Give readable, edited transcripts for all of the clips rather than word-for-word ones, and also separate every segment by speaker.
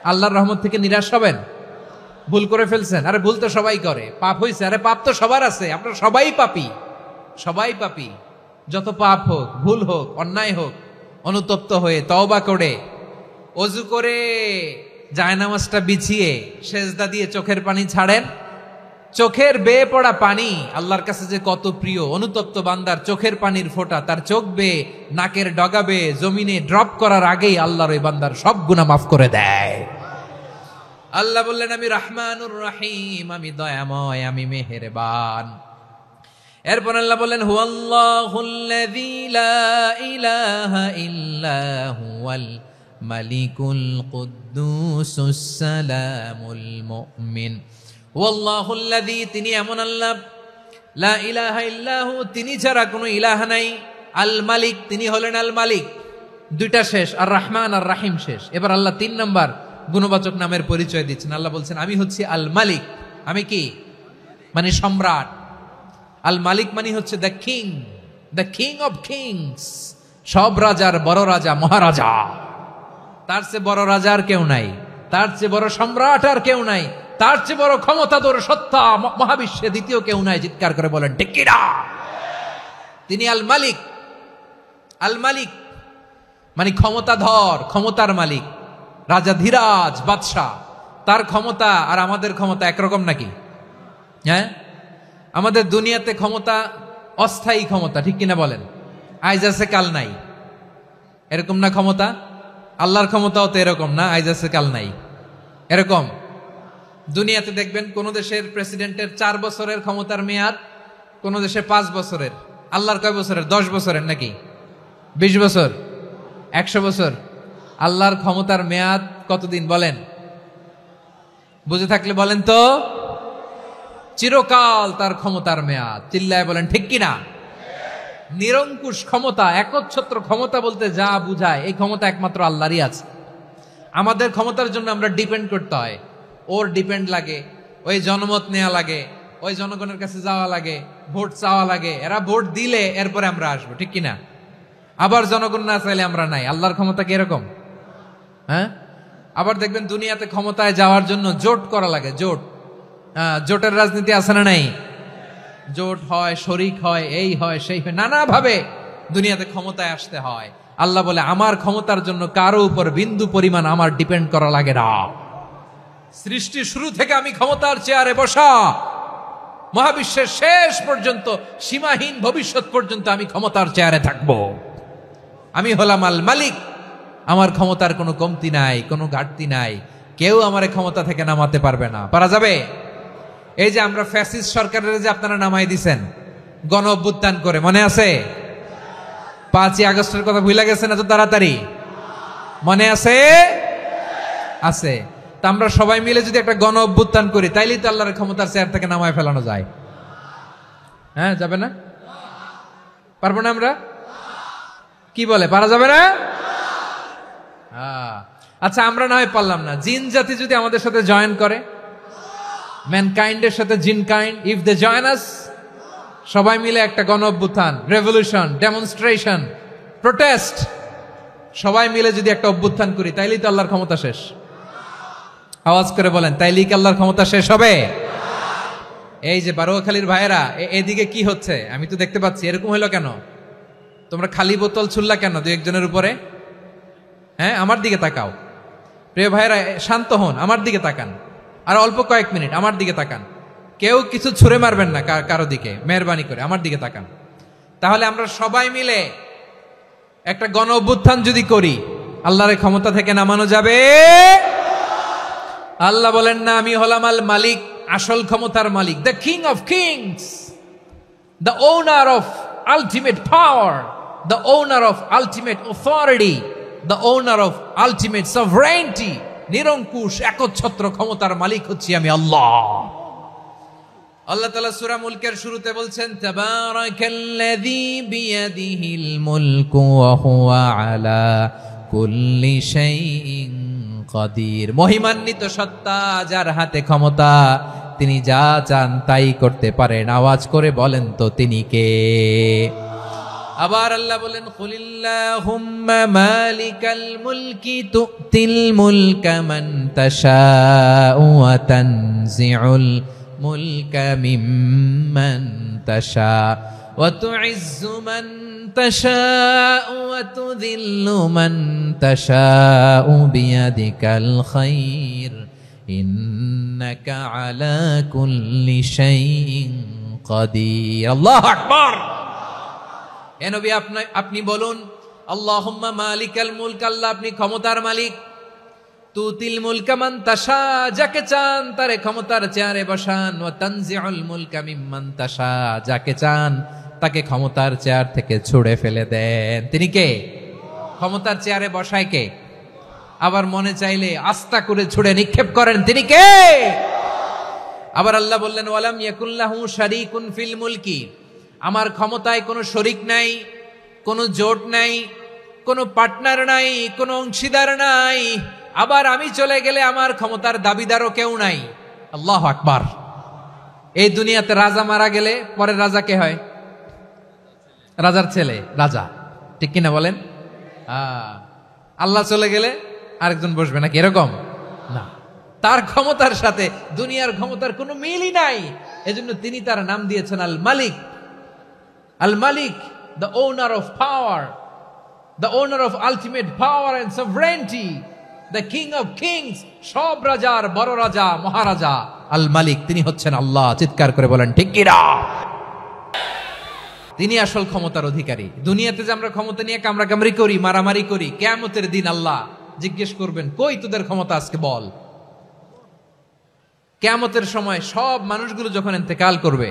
Speaker 1: আল্লাহর রহমত থেকে নিরাশ হবেন? ভুল করে ফেলছেন, আরে ভুল তো সবাই করে। পাপ হয়েছে, আরে পাপ তো সবার আছে, আপনারা সবাই পাপী, সবাই পাপী। যত পাপ হোক, ভুল হোক, অন্যায় হোক, অনুতপ্ত হয়ে তওবা করে ওযু করে জায়নামাজটা বিছিয়ে সেজদা দিয়ে চোখের পানি ছাড়েন। চোখের বেয়ে পড়া পানি আল্লাহর কাছে যে কত প্রিয়। অনুতপ্ত বান্দার চোখের পানির ফোঁটা তার চোখ বেয়ে, নাকের ডগা বেয়ে জমিনে ড্রপ করার আগেই আল্লাহর ওই বান্দার সব গুনাহ মাফ করে দেয়। আল্লাহ বললেন, আমি রহমানুর রহিম, আমি দয়াময়, আমি মেহেরবান। এরপর আল্লাহ বললেন, হুয়াল্লাহুল্লাযী লা ইলাহা ইল্লা হুয়াল মালিকুল কুদ্দুসুস সালামুল মুমিন। হুয়াল্লাহুল্লাযী, তিনি এমন আল্লাহ, লা ইলাহা ইল্লাহু, তিনি ছাড়া কোনো ইলাহ নাই। আল মালিক, তিনি হলেন আল মালিক। দুইটা শেষ, আর রহমান আর রাহিম শেষ। এবার আল্লাহ 3 নাম্বার গুণবাচক নামের পরিচয় দিচ্ছেন। আল্লাহ বলছেন, আমি হচ্ছি আল মালিক। আমি কি? মানে সম্রাট। আল মালিক মানে হচ্ছে দ্য কিং অফ কিংস, সব রাজার বড় রাজা, মহারাজা। তার চেয়ে বড় রাজা আর কেউ নাই, তার চেয়ে বড় সম্রাট আর কেউ নাই, তার চেয়ে বড় ক্ষমতাধর সত্তা মহাবিশ্বে দ্বিতীয় কেউ নাই। চিৎকার করে বলেন ঠিক কিনা? তিনি আল মালিক। আল মালিক মানে ক্ষমতাধর, ক্ষমতার মালিক, রাজা ধীরাজ বাদশাহ। তার ক্ষমতা আর আমাদের ক্ষমতা একরকম নাকি? হ্যাঁ, আমাদের দুনিয়াতে ক্ষমতা অস্থায়ী ক্ষমতা, ঠিক কিনা বলেন? আইজ আছে কাল নাই, এরকম না ক্ষমতা? আল্লাহর ক্ষমতাও তো এরকম না, আইজ আছে কাল নাই এরকম। দুনিয়াতে দেখবেন কোন দেশের প্রেসিডেন্টের 4 বছরের ক্ষমতার মেয়াদ, কোন দেশে 5 বছরের। আল্লাহর কয় বছরের? 10 বছরের নাকি 20 বছর, 100 বছর? আল্লাহর ক্ষমতার মেয়াদ কতদিন বলেন? বুঝে থাকলে বলেন তো। চিরকাল তার ক্ষমতার মেয়াদ। চিল্লায় বলেন ঠিক কিনা? নিরঙ্কুশ ক্ষমতা, একচ্ছত্র ক্ষমতা বলতে যা বুঝায়, এই ক্ষমতা একমাত্র আল্লাহরই আছে। আমাদের ক্ষমতার জন্য আমরা ডিপেন্ড করতে হয়, ওর ডিপেন্ড লাগে, ওই জনমত নেওয়া লাগে, ওই জনগণের কাছে যাওয়া লাগে, ভোট চাওয়া লাগে, এরা ভোট দিলে এরপরে আমরা আসবো, ঠিক কিনা? আবার জনগণ না চাইলে আমরা নাই। আল্লাহর ক্ষমতা কি এরকম? হ্যাঁ, আবার দেখবেন দুনিয়াতে ক্ষমতায় যাওয়ার জন্য জোট করা লাগে। জোটের রাজনীতি আছে না নাই? জোট হয়, শরিক হয়, এই হয়, সেই হয়, নানা ভাবে দুনিয়াতে ক্ষমতায় আসতে হয়। আল্লাহ বলে, আমার ক্ষমতার জন্য কারো উপর বিন্দু পরিমাণ আমার ডিপেন্ড করা লাগে না। সৃষ্টি শুরু থেকে আমি ক্ষমতার চেয়ারে বসা, মহাবিশ্বের শেষ পর্যন্ত, সীমাহীন ভবিষ্যৎ পর্যন্ত আমি ক্ষমতার চেয়ারে থাকব। আমি হলাম আল মালিক। আমার ক্ষমতার কোনো কমতি নাই, কোনো ঘাটতি নাই। কেউ আমার ক্ষমতা থেকে নামাতে পারবে না। পারা যাবে? এই যে আমরা ফ্যাসিস্ট সরকারের যে আপনারা নামাই দিছেন গণ অভ্যুত্থান করে, মনে আছে? 5ই আগস্টের কথা ভুলে গেছেন এত তাড়াতাড়ি? মনে আছে? আছে। তা আমরা সবাই মিলে যদি একটা গণ অভ্যুত্থান করি, তাইলেই তো আল্লাহর ক্ষমতার চেয়ার থেকে নামায় ফেলানো যায়। হ্যাঁ, যাবে না? পারবো না আমরা? কি বলে, পারা যাবে না? আচ্ছা, আমরা না হয় পারলাম না, জিন জাতি যদি আমাদের সাথে জয়েন করে, ম্যানকাইন্ডের সাথে জিনকাইন্ড, ইফ দে জয়েন আস, সবাই মিলে একটা গণ অভ্যুত্থান, রেভলিউশন, ডেমনস্ট্রেশন, প্রোটেস্ট, সবাই মিলে যদি একটা অভ্যুত্থান করি, তাইলেই তো আল্লাহর ক্ষমতা শেষ। আওয়াজ করে বলেন, তাইলেই কি আল্লাহর ক্ষমতা শেষ হবে? এই যে বারোয়াখালীর ভাইয়েরা, এদিকে কি হচ্ছে আমি তো দেখতে পাচ্ছি, এরকম হলো কেন? তোমরা খালি বোতল ছুড়লা কেন 2-1 জনের উপরে? হ্যাঁ, আমার দিকে তাকাও। প্রিয় ভাইয়েরা, শান্ত হন, আমার দিকে তাকান, আর অল্প কয়েক মিনিট আমার দিকে তাকান। কেউ কিছু ছুঁড়ে মারবেন না কারো দিকে, মেহরবানি করে আমার দিকে তাকান। তাহলে আমরা সবাই মিলে একটা গণ অভ্যুত্থান যদি করি, আল্লাহর ক্ষমতা থেকে নামানো যাবে? আল্লাহ বলেন না, আমি হলাম আল মালিক, আসল ক্ষমতার মালিক, the king of kings, the owner of ultimate power, the owner of ultimate authority, the owner of ultimate sovereignty. নিরঙ্কুশ একচ্ছত্র ক্ষমতার মালিক হচ্ছি আমি আল্লাহ। আল্লাহ তাআলা সূরা মুলকের শুরুতে বলছেন, তাবারাকাল্লাযী বিয়াদিহিল মুলকু ওয়া হুয়া আলা কুল্লি শাইইন কাদির। মহিমান্বিত সত্তা, যার হাতে ক্ষমতা, তিনি যা চান তাই করতে পারেন। আওয়াজ করে বলেন তো তিনি কে? আবার আল্লাহ বলেন কুলিল্লাহুম্মা মালিকাল মুলকি তুতিল মুলকা মান তাশাউ ওয়া তানজিউল মুলকা মিম্মান তাশা ওয়া তুইজ্জু মান তাশাউ ওয়া তুযিল্লু মান তাশাউ বিয়াদিকাল খায়র ইন্নাকা আলা কুল্লি শাইইন কাদির। আল্লাহু আকবার। এ নবী আপনি বলুন আল্লাহুম্মা মালিকাল মুলক, আল্লাহ আপনি ক্ষমতার মালিক। তুতিল মুলকা মান তাশা, যাকে চান তারে ক্ষমতার চেয়ারে বসান। ওয়া তানজিউল মুলকা মিম্মান তাশা, যাকে চান তাকে ক্ষমতার চেয়ার থেকে ছুড়ে ফেলে দেন। তিনি কে? ক্ষমতার চেয়ারে বসায় কে? আবার মনে চাইলে আস্তা করে ছুড়ে নিক্ষেপ করেন, তিনি কে? আবার আল্লাহ বললেন ওয়ালাম ইয়াকুল্লাহু শারীকুন ফিল মুলকি, আমার ক্ষমতায় কোনো শরিক নাই, কোনো জোট নাই, কোনো পার্টনার নাই, কোনো অংশীদার নাই। আবার আমি চলে গেলে আমার ক্ষমতার দাবিদারও কেউ নাই। আল্লাহু আকবার। এই দুনিয়াতে রাজা মারা গেলে পরের রাজা কে হয়? রাজার ছেলে রাজা, ঠিক কিনা বলেন? আল্লাহ চলে গেলে আরেকজন বসবে নাকি? এরকম না, তার ক্ষমতার সাথে দুনিয়ার ক্ষমতার কোনো মিলই নাই। এজন্য তিনি তার নাম দিয়েছেন আল মালিক। আল মালিক, the owner of power, the owner of ultimate power and sovereignty, the king of kings, সব রাজার বড় রাজা, মহারাজা আল মালিক, তিনি হচ্ছেন আল্লাহ। চিৎকার করে বলেন ঠিক কিনা? তিনি আসল ক্ষমতার অধিকারী। দুনিয়াতে যে আমরা ক্ষমতা নিয়ে কামড়াকামড়ি করি, মারামারি করি, কিয়ামতের দিন আল্লাহ জিজ্ঞেস করবেন কই তোদের ক্ষমতা আজকে বল। কিয়ামতের সময় সব মানুষগুলো যখন ইন্তেকাল করবে,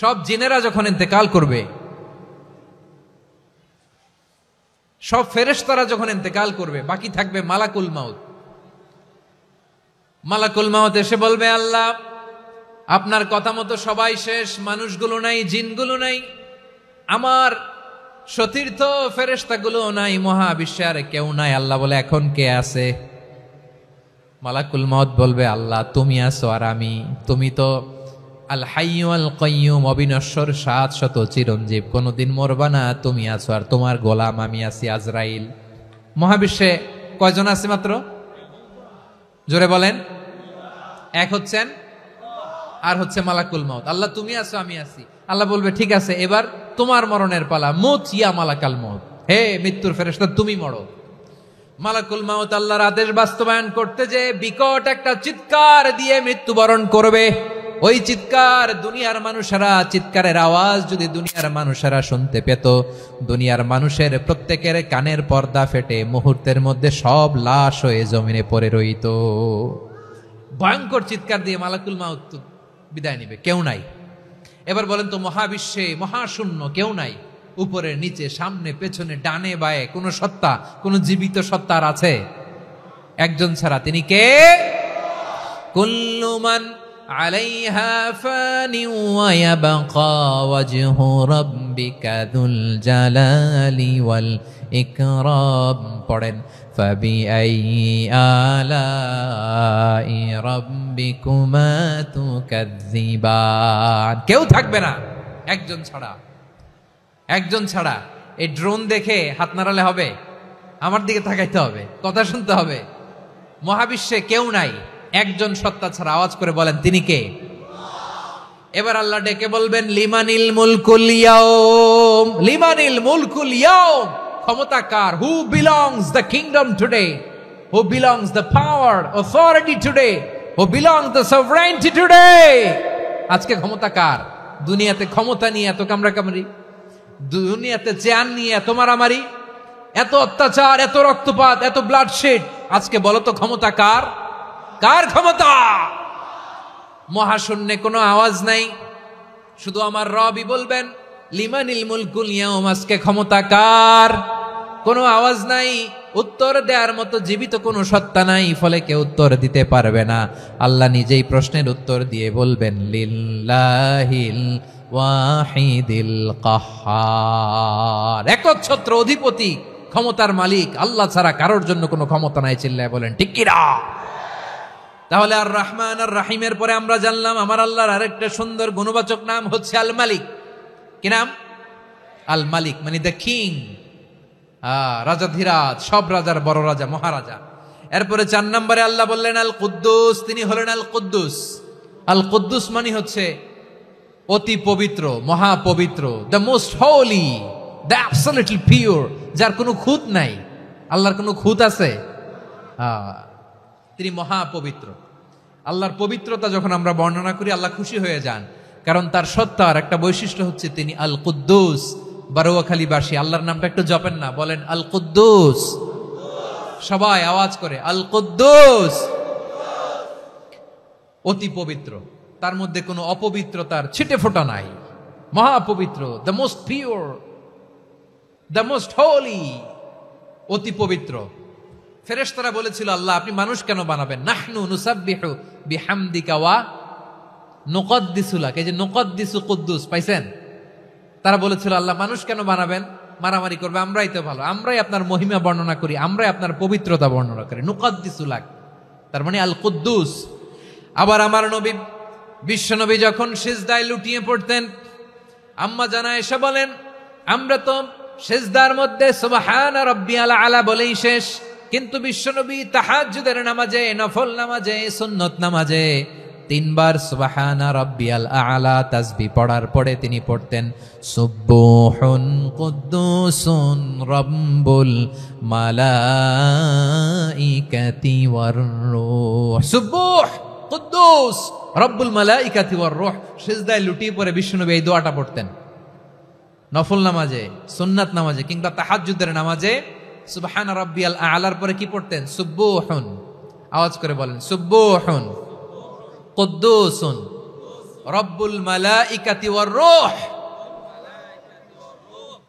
Speaker 1: সব জিনেরা যখন ইন্তেকাল করবে, সব ফেরেশতারা যখন ইন্তেকাল করবে, বাকি থাকবে মালাকুল মাউত। মালাকুল মাউত এসে বলবে আল্লাহ আপনার কথা মতো সবাই শেষ, মানুষগুলো নাই, জিনগুলো নাই, আমার সতীর্থ ফেরেশতাগুলো নাই, মহাবিশ্বে আর কেউ নাই। আল্লাহ বলে এখন কে আছে? মালাকুল মাউত বলবে আল্লাহ তুমি আছো আর আমি। তুমি তো আল হাইয়্যু আল কাইয়্যুম, অবিনশ্বর, শাশ্বত, চিরঞ্জীব, কোনদিন মরবা না, তুমি আছো আর তোমার গোলাম আমি আছি আজরাইল। মহাবিশ্বে কয়জন আছে মাত্র? জোরে বলেন। এক হচ্ছেন আর হচ্ছে মালাকুল মাউত। আল্লাহ তুমি আছো আমি আছি। আল্লাহ বলবে ঠিক আছে এবার তোমার মরণের পালা, মুত ইয়া মালাকাল মাউত, হে মৃত্যুর ফেরেশতা তুমি মরো। মালাকুল মাউত আল্লাহর আদেশ বাস্তবায়ন করতে যে বিকট একটা চিৎকার দিয়ে মৃত্যুবরণ করবে। ওই চিৎকার দুনিয়ার মানুষেরা, চিৎকারের আওয়াজ যদি দুনিয়ার মানুষেরা শুনতে পেত, দুনিয়ার মানুষের প্রত্যেকের কানের পর্দা ফেটে মুহূর্তের মধ্যে সব লাশ হয়ে জমিনে পড়ে রইত। ভয়ঙ্কর চিৎকার দিয়ে মালাকুল মাউত বিদায় নিবে, কেউ নাই। এবার বলেন তো মহাবিশ্বে মহাশূন্য, কেউ নাই, উপরে নিচে সামনে পেছনে ডানে বায়ে কোন সত্তা, কোন জীবিত সত্তার আছে? একজন ছাড়া, তিনি কে? কুল্লু মান আলাইহা ফানি ওয়া ইয়াবকা ওয়াজহু রাব্বিকা যুল জালালি ওয়াল ইকরাম। পড়েন ফাবিআইয়ি আলাই রাব্বিকুমা তুকাযযিবান। কেউ থাকবে না একজন ছাড়া, একজন ছাড়া। এই ড্রোন দেখে হাত নাড়ালে হবে? আমার দিকে তাকাইতে হবে, কথা শুনতে হবে। মহাবিশ্বে কেউ নাই, একজন সত্তা ছাড়া। আওয়াজ করে বলেন তিনি কে? এবার আল্লাহ ডেকে বলবেন লিমানিল মুলকুল ইয়াউম, লিমানিল মুলকুল ইয়াউম, ক্ষমতা কার? Who belongs the kingdom today, who belongs the power authority today, who belongs the sovereignty today. আজকে ক্ষমতা কার? দুনিয়াতে ক্ষমতা নিয়ে এত কামড়াকামড়ি, দুনিয়াতে চেয়ার নিয়ে এত মারামারি, এত অত্যাচার, এত রক্তপাত, এত ব্লাডশেড। আজকে বলো তো ক্ষমতা কার? কার ক্ষমতা? মহাশূন্যে কোনো আওয়াজ নাই, শুধু আমার রবই বলবেন লিমানিল মুলকুল ইয়াউম, আজকে ক্ষমতা কার? কোনো আওয়াজ নাই, উত্তর দেওয়ার মতো জীবিত কোনো সত্তা নাই, ফলে কেউ উত্তর দিতে পারবে না। আল্লাহ নিজেই প্রশ্নের উত্তর দিয়ে বলবেন লিল্লাহিল ওয়াহিদিল কাহ্হার, একচ্ছত্র অধিপতি, ক্ষমতার মালিক আল্লাহ ছাড়া কারোর জন্য কোনো ক্ষমতা নাই। চিল্লায় বলেন ঠিক কিনা? তাহলে আর রহমান আর রাহিমের পরে আমরা জানলাম আমার আল্লাহর আরেকটা সুন্দর গুণবাচক নাম হচ্ছে আল মালিক। কি নাম? আল মালিক মানে দ্য কিং, রাজাধিরাজ, সব রাজার বড় রাজা, মহারাজা। এরপরে 4 নম্বরে আল্লাহ বললেন আল কুদ্দুস, তিনি হলেন আল কুদ্দুস। আল কুদ্দুস মানে হচ্ছে অতি পবিত্র, মহাপবিত্র, the most holy, the absolutely pure, যার কোনো খুঁত নাই। আল্লাহর কোনো খুঁত আছে? তিনি মহাপবিত্র। আল্লাহর পবিত্রতা যখন আমরা বর্ণনা করি আল্লাহ খুশি হয়ে যান, কারণ তার সত্তার একটা বৈশিষ্ট্য হচ্ছে তিনি আল কুদ্দুস। বারোয়াখালীবাসী আল্লাহর নামটা একটু জপেন না, বলেন আল কুদ্দুস, সবাই আওয়াজ করে আল কুদ্দুস। অতি পবিত্র, তার মধ্যে কোনো অপবিত্রতার ছিটে ফোঁটা নাই, মহাপবিত্র, the most pure, the most holy, অতি পবিত্র। ফেরেশতারা বলেছিল আল্লাহ আপনি মানুষ কেন বানাবেন? নাহনু নুসাব্বিহু বিহামদিকা ওয়া নুকদ্দিসু লাক, এই যে নুকদ্দিসু কুদ্দুস পাইছেন? তারা বলেছিল আল্লাহ মানুষ কেন বানাবেন, মারামারি করবে, আমরাই তো ভালো, আমরাই আপনার মহিমা বর্ণনা করি, আমরাই আপনার পবিত্রতা বর্ণনা করি। নুকদ্দিসু লাক তার মানে আল কুদ্দুস। আবার আমার নবী বিশ্ব নবী যখন সিজদায় লুটিয়ে পড়তেন, আম্মা জানা এসে বলেন আমরা তো সিজদার মধ্যে সুবহান রাব্বিয়াল আলা বলেই শেষ, কিন্তু বিশ্বনবী তাহাজ্জুদের নামাজে, নফল নামাজে, সুন্নত নামাজে 3 বার সুবহান রাব্বিয়াল আলা তাসবিহ পড়ার পরে তিনি পড়তেন সুবহুন কুদ্দুসুন রাব্বুল মালাইকাতি ওয়ার রূহ। সুবহ কুদ্দুস রব্বুল মালাইকাতি ওয়ার রূহ। সিজদায় লুটিয়ে পড়ে বিশ্বনবী এই দোয়াটা পড়তেন নফল নামাজে, সুন্নাত নামাজে কিংবা তাহাজ্জুদের নামাজে। সুবহান রাব্বিয়াল আলার পরে কি পড়তেন? সুবহুন, আওয়াজ করে বলেন সুবহুন কুদ্দুসুন রব্বুল মালাইকাতি ওয়ার রূহ।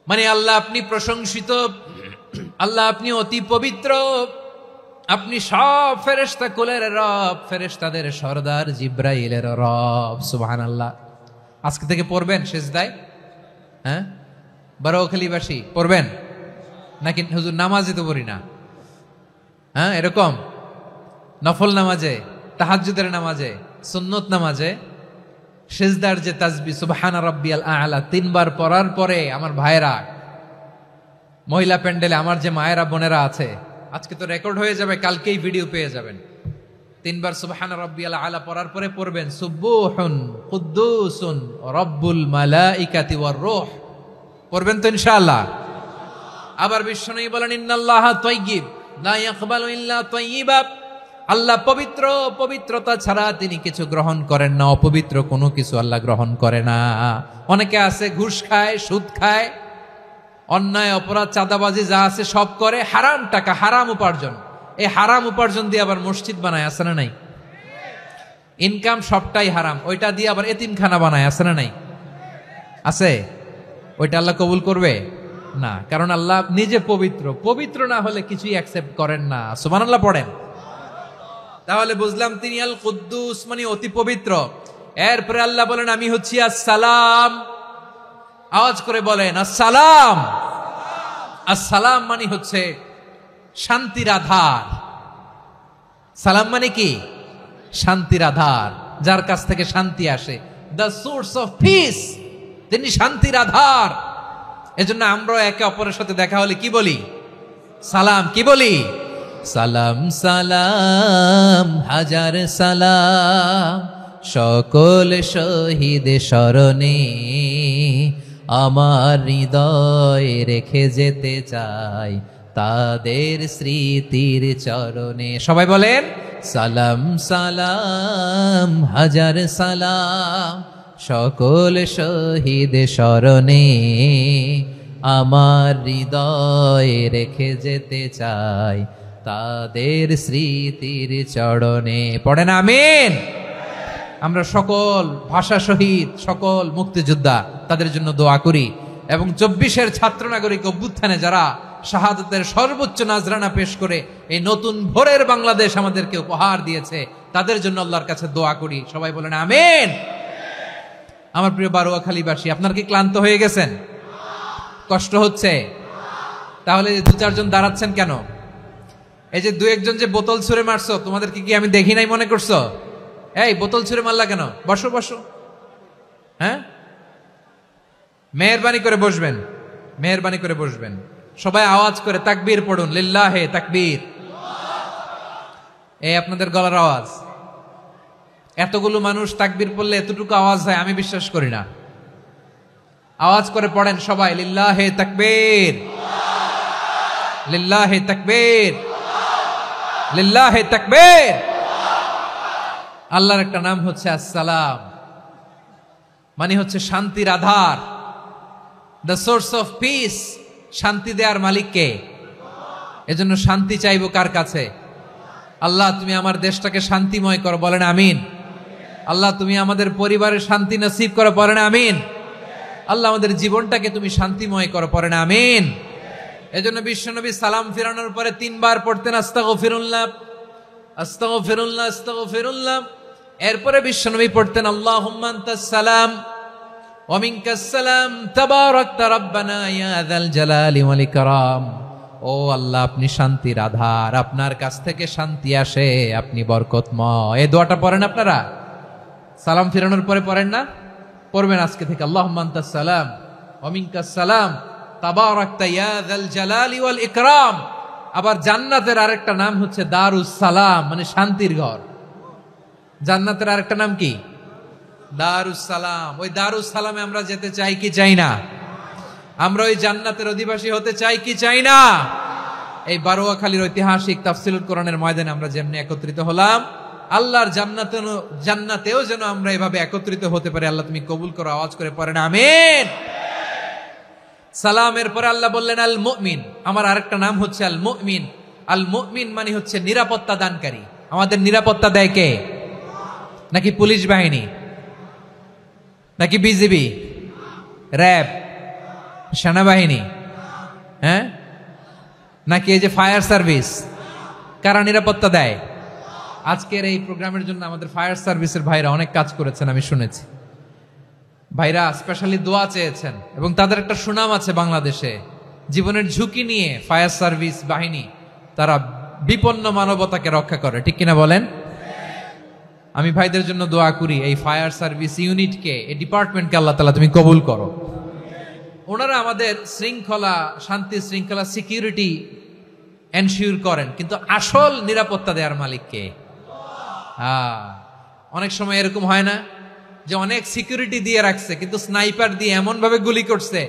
Speaker 1: মানে আল্লাহ আপনি প্রশংসিত, আল্লাহ আপনি অতি পবিত্র, আপনি সব ফেরেশতা কুলের রব, ফেরেশতাদের সরদার জিব্রাইলের রব। সুবহানাল্লাহ। আজকে থেকে পড়বেন সিজদায়? হ্যাঁ, বারোয়াখালীবাসী পড়বেন নাকি? হুজুর নামাজে তো পড়ি না। হ্যাঁ, এরকম নফল নামাজে, তাহাজ্জুদের নামাজে, সুন্নত নামাজে সিজদার যে তাসবিহ সুবহান রাব্বিয়াল আলা 3 বার পড়ার পরে আমার ভাইরা, মহিলা প্যান্ডেলে আমার যে মায়েরা বোনেরা আছে, আজকে তো রেকর্ড হয়ে যাবে, কালকেই ভিডিও পেয়ে যাবেন। 3 বার সুবহান রাব্বিয়াল আলা পড়ার পরে পড়বেন সুবহুন কুদ্দুসুন রব্বুল মালাইকাতি ওয়ার রূহ। পড়বেন তো ইনশাআল্লাহ? আবার বিশ্বনবী বলেন ইন্নাল্লাহা তাইয়্যিব লা ইয়াকবালু ইল্লা তাইয়্যিবা। আল্লাহ পবিত্র, পবিত্রতা ছাড়া তিনি কিছু গ্রহণ করেন না, অপবিত্র কোনো কিছু আল্লাহ গ্রহণ করে না। অনেকে আছে ঘুষ খায়, সুদ খায়, অন্যায় অপরাধ চাঁদাবাজি যা আছে সব করে, হারাম টাকা, হারাম উপার্জন। এই হারাম উপার্জন দিয়ে আবার মসজিদ বানায়, আছে না নাই? ইনকাম সবটাই হারাম, ওইটা দিয়ে আবার এতিমখানা বানায়, আছে না নাই? আছে। ওইটা আল্লাহ কবুল করবে না, কারণ আল্লাহ নিজে পবিত্র। পবিত্র না হলে কিছুই অ্যাকসেপ্ট করেন না। সুবহানাল্লাহ পড়েন। তাহলে বুঝলাম তিনি আল কুদ্দুস মানে অতি পবিত্র। এরপরে আল্লাহ বলেন আমি হচ্ছি আসসালাম। আওয়াজ করে বলেন আসসালাম। আসসালাম মানে হচ্ছে শান্তির আধার। সালাম মানে কি? শান্তির আধার, যার কাছ থেকে শান্তি আসে। দ্য সোর্স অফ পিস, তিনি শান্তির আধার। এজন্য আমরা একে অপরের সাথে দেখা হলে কি বলি? সালাম। কি বলি? সালাম সালাম হাজার সালাম, সকল শহীদ স্মরণে আমার হৃদয় রেখে যেতে চাই তাদের স্মৃতির চরণে। সবাই বলেন সালাম সালাম হাজার সালাম, সকল শহীদ স্মরণে আমার হৃদয় রেখে যেতে চাই তাদের স্মৃতির চরণে। পড়েন আমিন। আমরা সকল ভাষা শহীদ, সকল মুক্তিযোদ্ধা, তাদের জন্য দোয়া করি এবং 24-এর ছাত্র নাগরিক অভ্যুত্থানে যারা শাহাদাতের সর্বোচ্চ নাজরানা পেশ করে এই নতুন ভোরের বাংলাদেশ আমাদেরকে উপহার দিয়েছে, তাদের জন্য আল্লাহর কাছে দোয়া করি। সবাই বলেন আমিন। আমার প্রিয় বারোয়াখালীবাসী, আপনার কি ক্লান্ত হয়ে গেছেন? কষ্ট হচ্ছে? তাহলে 2-4 জন দাঁড়াচ্ছেন কেন? এই যে 2-1 যে বোতল ছুঁড়ে মারছো, তোমাদেরকে কি আমি দেখি নাই মনে করছো? এই বোতল ছুঁড়ে মারলা কেন? বসো বসো। হ্যাঁ, মেহেরবানি করে বসবেন। মেহেরবানি করে বসবেন। সবাই আওয়াজ করে তাকবীর পড়ুন, লিল্লাহে তাকবীর। এই আপনাদের গলার আওয়াজ। এতগুলো মানুষ তাকবীর পড়লে এতটুকু আওয়াজ হয় আমি বিশ্বাস করি না। আওয়াজ করে পড়েন সবাই, লিল্লাহে তাকবীর, লিল্লাহে তাকবীর, লিল্লাহে তাকবীর। আল্লাহর একটা নাম হচ্ছে আসসালাম, মানে হচ্ছে শান্তির আধার, দ্য সোর্স অফ পিস। শান্তি দেওয়ার মালিক কে? এজন্য শান্তি চাইবো কার কাছে? আল্লাহ তুমি আমার দেশটাকে শান্তিময় করো, বলেন আমিন। আল্লাহ তুমি আমাদের পরিবারের শান্তি নসিব করো, পড়েন আমিন। আল্লাহ আমাদের জীবনটাকে তুমি শান্তিময় করো, পড়েন আমিন। এজন্য বিশ্বনবী সালাম ফিরানোর পরে 3 বার পড়তেন আস্তাগফিরুল্লাহ, আস্তাগফিরুল্লাহ, আস্তাগফিরুল্লাহ। এরপরে বিশ্বনবী পড়তেন আল্লাহুম্মা আনতাস সালাম ওয়া মিনকাস সালাম তাবারাকতা রাব্বানা ইয়া যাল জালালি ওয়াল ইকরাম। ও আল্লাহ আপনি শান্তির আধার, আপনার কাছ থেকে শান্তি আসে, আপনি বরকতময়। এই দোয়াটা পড়েন আপনারা সালাম ফিরানোর পরে, পড়েন না? পড়বেন আজকে থেকে, আল্লাহুম্মা আনতাস সালাম ওয়া মিনকাস সালাম তাবারাকতা ইয়া যাল জালালি ওয়াল ইকরাম। আবার জান্নাতের আরেকটা নাম হচ্ছে দারুস সালাম, মানে শান্তির ঘর। জান্নাতের আরেকটা নাম কি? দারুস সালাম। ওই দারুস সালামে আমরা যেতে চাই কি চাই না? আমরা ওই জান্নাতের অধিবাসী হতে চাই কি চাই না? এই বারোয়াখালীর ঐতিহাসিক তাফসীরুল কোরআনের ময়দানে আমরা যেমনি একত্রিত হলাম, আল্লাহর জান্নাতেও যেন আমরা এভাবে একত্রিত হতে পারি। আল্লাহ তুমি কবুল করো, আওয়াজ করে পড়েন আমিন। সালামের পরে আল্লাহ বললেন আল মুমিন। আমার আরেকটা নাম হচ্ছে আল মুমিন। আল মুমিন মানে হচ্ছে নিরাপত্তা দানকারী। আমাদের নিরাপত্তা দেয় কে? নাকি পুলিশ বাহিনী, নাকি বিজিবি, র্যাব, সেনাবাহিনী, হ্যাঁ, নাকি এই যে ফায়ার সার্ভিস? কারা নিরাপত্তা দেয়? আজকের এই প্রোগ্রামের জন্য আমাদের ফায়ার সার্ভিসের ভাইরা অনেক কাজ করেছেন, আমি শুনেছি। ভাইরা স্পেশালি দোয়া চেয়েছেন এবং তাদের একটা সুনাম আছে বাংলাদেশে। জীবনের ঝুঁকি নিয়ে ফায়ার সার্ভিস বাহিনী তারা বিপন্ন মানবতাকে রক্ষা করে, ঠিক কিনা বলেন? আমি ভাইদের জন্য দোয়া করি, এই ফায়ার সার্ভিস ইউনিটকে, এই ডিপার্টমেন্টকে আল্লাহ তাআলা তুমি কবুল করো। ওনারা আমাদের শৃঙ্খলা, শান্তি শৃঙ্খলা, সিকিউরিটি এনশিওর করেন, কিন্তু আসল নিরাপত্তা দেওয়ার মালিক কে? অনেক সময় এরকম হয় না যে অনেক সিকিউরিটি দিয়ে রাখছে, কিন্তু স্নাইপার দিয়ে এমন ভাবে গুলি করছে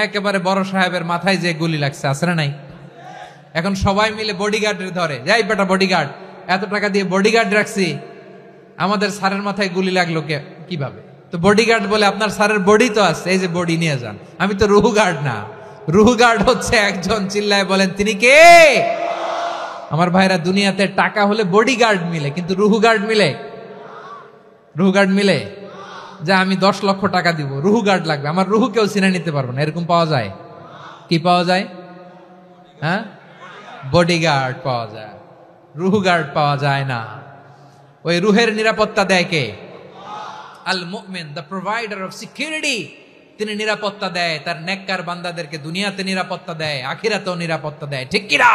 Speaker 1: একেবারে বড় সাহেবের মাথায় যে গুলি লাগছে, আছে না নাই? এখন সবাই মিলে বডিগার্ডের ধরে, যাই বেটা বডিগার্ড, এত টাকা দিয়ে বডিগার্ড রাখছি, আমাদের স্যারের মাথায় গুলি লাগলো কিভাবে? তো বডিগার্ড বলে আপনার স্যারের বডি তো আছে, এই যে বডি নিয়ে যান। আমি তো রুহু গার্ড না, রুহু গার্ড হচ্ছে একজন, চিল্লায় বলেন তিনি কে? আমার ভাইরা, দুনিয়াতে টাকা হলে বডিগার্ড মিলে, কিন্তু রুহু গার্ড মিলে? রুহু গার্ড মিলে? যে আমি 10 লক্ষ টাকা দিব, রুহু গার্ড লাগবে, আমার রুহু কেউ চিনে নিতে পারবো না, এরকম পাওয়া যায়? কি পাওয়া যায়? হ্যাঁ, বডিগার্ড পাওয়া যায়, রুহু গার্ড পাওয়া যায় না। ওই রুহের নিরাপত্তা দেয় কে? আল মুমিন, দ্য প্রোভাইডার অফ সিকিউরিটি। তিনি নিরাপত্তা দেয় তার নেককার বান্দাদেরকে, দুনিয়াতে নিরাপত্তা দেয়, আখিরাতেও নিরাপত্তা দেয়, ঠিক কিনা?